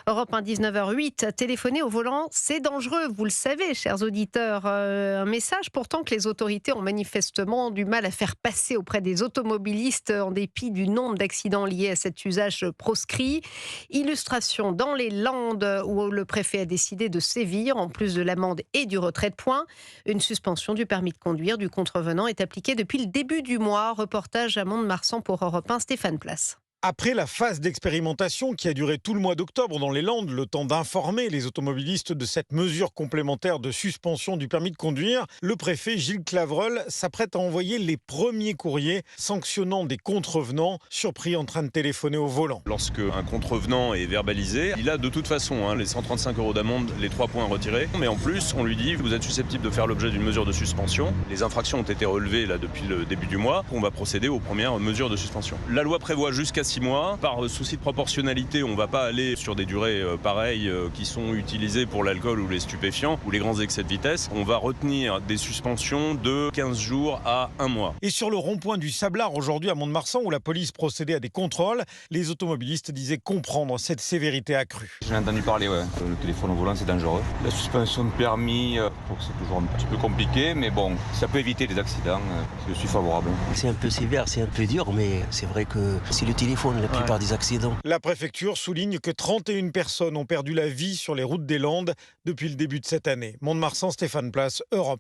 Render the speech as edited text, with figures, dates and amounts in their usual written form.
Europe 1, 19h08, téléphoner au volant, c'est dangereux, vous le savez, chers auditeurs. Un message pourtant que les autorités ont manifestement du mal à faire passer auprès des automobilistes en dépit du nombre d'accidents liés à cet usage proscrit. Illustration dans les Landes où le préfet a décidé de sévir, en plus de l'amende et du retrait de points. Une suspension du permis de conduire du contrevenant est appliquée depuis le début du mois. Reportage à Mont-de-Marsan pour Europe 1, Stéphane Place. Après la phase d'expérimentation qui a duré tout le mois d'octobre dans les Landes, le temps d'informer les automobilistes de cette mesure complémentaire de suspension du permis de conduire, le préfet Gilles Clavreul s'apprête à envoyer les premiers courriers sanctionnant des contrevenants surpris en train de téléphoner au volant. Lorsque un contrevenant est verbalisé, il a de toute façon les 135 € d'amende, les 3 points retirés. Mais en plus, on lui dit vous êtes susceptible de faire l'objet d'une mesure de suspension. Les infractions ont été relevées depuis le début du mois. On va procéder aux premières mesures de suspension. La loi prévoit jusqu'à 6 mois. Par souci de proportionnalité, on ne va pas aller sur des durées pareilles qui sont utilisées pour l'alcool ou les stupéfiants ou les grands excès de vitesse. On va retenir des suspensions de 15 jours à 1 mois. Et sur le rond-point du Sablard, aujourd'hui à Mont-de-Marsan, où la police procédait à des contrôles, les automobilistes disaient comprendre cette sévérité accrue. J'en ai entendu parler, ouais. Le téléphone au volant, c'est dangereux. La suspension de permis, c'est toujours un petit peu compliqué, mais bon, ça peut éviter des accidents. Je suis favorable. C'est un peu sévère, c'est un peu dur, mais c'est vrai que c'est le téléphone la plupart des accidents. La préfecture souligne que 31 personnes ont perdu la vie sur les routes des Landes depuis le début de cette année. Mont-de-Marsan, Stéphane Place, Europe 1.